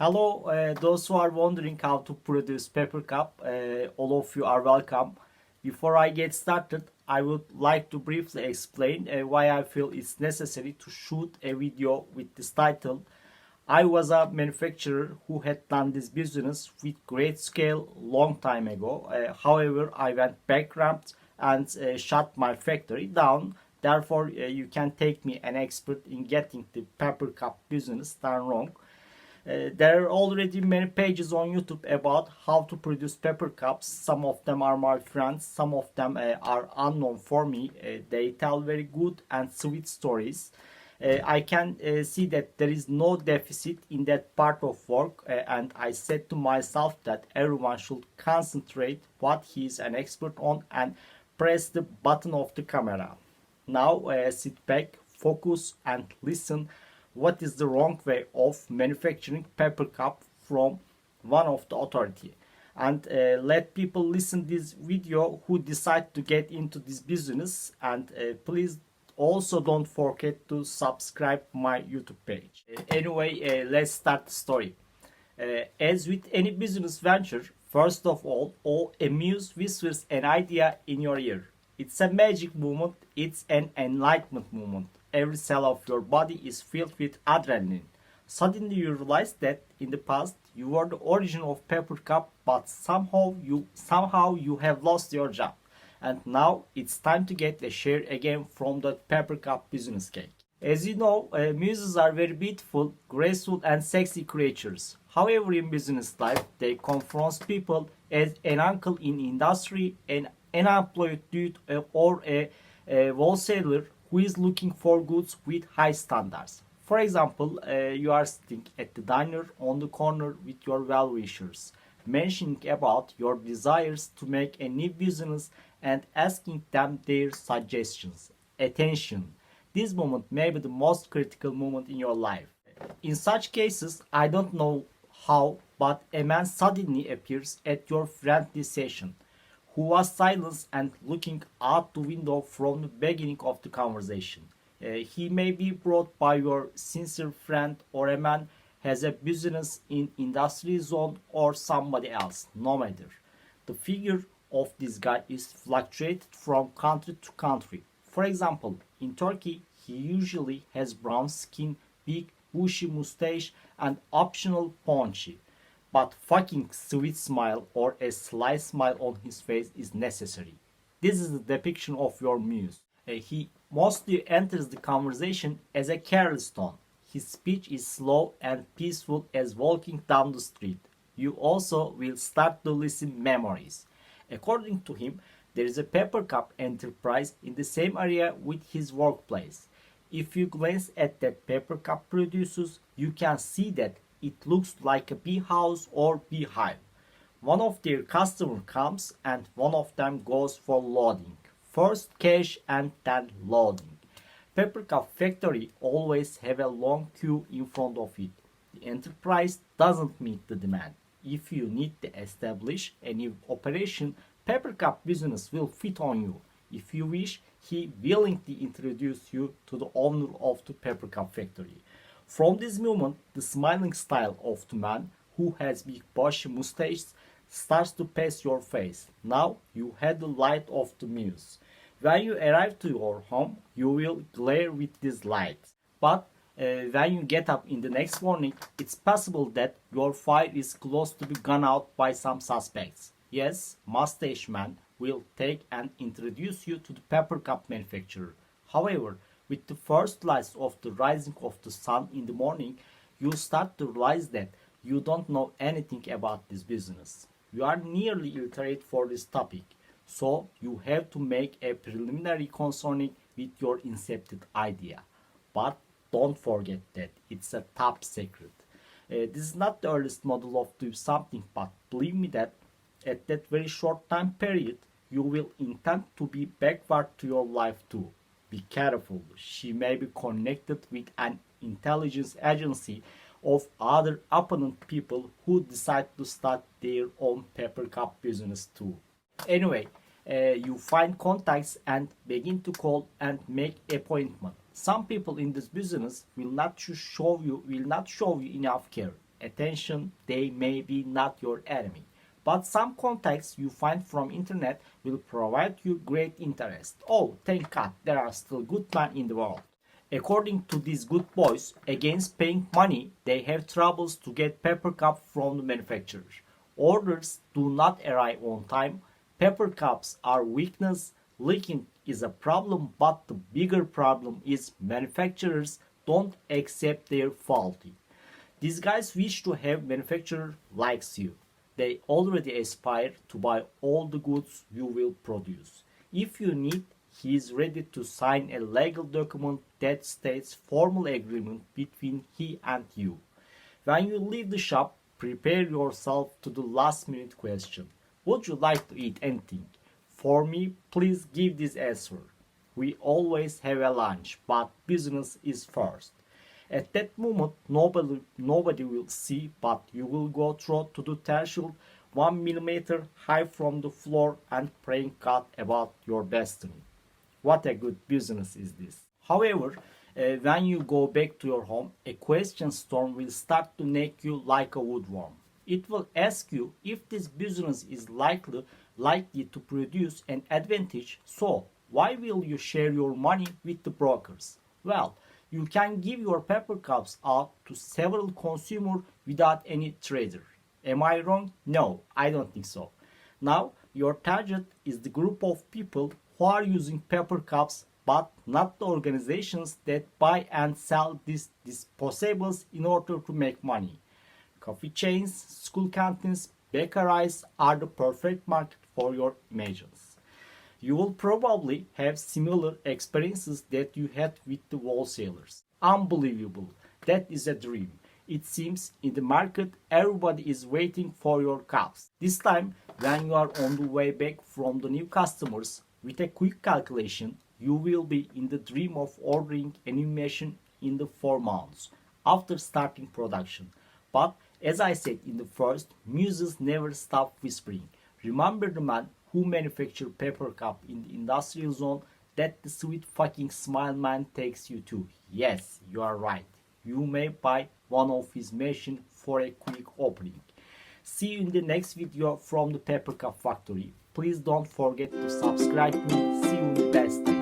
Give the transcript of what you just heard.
Hello, those who are wondering how to produce paper cup, all of you are welcome. Before I get started, I would like to briefly explain why I feel it's necessary to shoot a video with this title. I was a manufacturer who had done this business with great scale long time ago. However, I went bankrupt and shut my factory down. Therefore, you can take me an expert in getting the paper cup business done wrong. There are already many pages on YouTube about how to produce paper cups. Some of them are my friends, some of them are unknown for me. They tell very good and sweet stories. I can see that there is no deficit in that part of work, and I said to myself that everyone should concentrate what he is an expert on and press the button of the camera. Now sit back, focus, and listen what is the wrong way of manufacturing paper cup from one of the authority, and let people listen this video who decide to get into this business. And please also don't forget to subscribe my YouTube page. Anyway, let's start the story. As with any business venture, first of all a muse whispers an idea in your ear. It's a magic moment, it's an enlightenment moment. Every cell of your body is filled with adrenaline. Suddenly you realize that in the past you were the origin of paper cup, but somehow you have lost your job. And now it's time to get a share again from the paper cup business cake. As you know, muses are very beautiful, graceful and sexy creatures. However, in business life, they confront people as an uncle in industry, an unemployed dude, or a wholesaler who is looking for goods with high standards. For example, you are sitting at the diner on the corner with your well-wishers, mentioning about your desires to make a new business and asking them their suggestions. Attention! This moment may be the most critical moment in your life. In such cases, I don't know how, but a man suddenly appears at your friendly session who was silent and looking out the window from the beginning of the conversation. He may be brought by your sincere friend, or a man has a business in industry zone, or somebody else, no matter. The figure of this guy is fluctuated from country to country. For example, in Turkey, he usually has brown skin, big bushy mustache, and optional paunchy. But fucking sweet smile or a sly smile on his face is necessary. This is the depiction of your muse. He mostly enters the conversation as a careless tone. His speech is slow and peaceful as walking down the street. You also will start to listen memories. According to him, there is a paper cup enterprise in the same area with his workplace. If you glance at that paper cup producers, you can see that it looks like a bee house or beehive. One of their customers comes and one of them goes for loading. First cash and then loading. Paper cup factory always have a long queue in front of it. The enterprise doesn't meet the demand. If you need to establish a new operation, paper cup business will fit on you. If you wish, he willingly introduce you to the owner of the paper cup factory. From this moment, the smiling style of the man who has big bushy mustache starts to pass your face. Now you had the light of the muse. When you arrive to your home, you will glare with this light. But when you get up in the next morning, it's possible that your fire is close to be gone out by some suspects. Yes, mustache man will take and introduce you to the paper cup manufacturer. However, with the first lights of the rising of the sun in the morning, you start to realize that you don't know anything about this business. You are nearly illiterate for this topic, so you have to make a preliminary concerning with your incepted idea. But don't forget that it's a top secret. This is not the earliest model of doing something, but believe me that at that very short time period, you will intend to be backward to your life too. Be careful, she may be connected with an intelligence agency of other opponent people who decide to start their own paper cup business too. Anyway, you find contacts and begin to call and make appointment. Some people in this business will not show you enough care. attention, they may be not your enemy. But some contacts you find from internet will provide you great interest. Oh, thank God, there are still good men in the world. According to these good boys, against paying money, they have troubles to get paper cup from the manufacturer. Orders do not arrive on time. Paper cups are weakness. Leaking is a problem, but the bigger problem is manufacturers don't accept their faulty. These guys wish to have manufacturer likes you. They already aspire to buy all the goods you will produce. If you need, he is ready to sign a legal document that states formal agreement between he and you. When you leave the shop, prepare yourself to the last minute question. Would you like to eat anything? For me, please give this answer. We always have a lunch, but business is first. At that moment, nobody will see, but you will go through to the threshold 1 millimeter high from the floor and praying God about your destiny. What a good business is this. However, when you go back to your home, a question storm will start to make you like a woodworm. It will ask you if this business is likely to produce an advantage, so why will you share your money with the brokers? Well, you can give your paper cups out to several consumers without any trader. Am I wrong? No, I don't think so. Now, your target is the group of people who are using paper cups, but not the organizations that buy and sell these disposables in order to make money. Coffee chains, school canteens, bakeries are the perfect market for your images. You will probably have similar experiences that you had with the wholesalers. Unbelievable. That is a dream. It seems in the market everybody is waiting for your cups. This time, when you are on the way back from the new customers, with a quick calculation, you will be in the dream of ordering a new machine in the 4 months after starting production. But as I said in the first, muses never stop whispering. Remember the man who manufactured paper cup in the industrial zone that the sweet fucking smile man takes you to? Yes, you are right. You may buy one of his machines for a quick opening. See you in the next video from the paper cup factory. Please don't forget to subscribe me. See you in the best.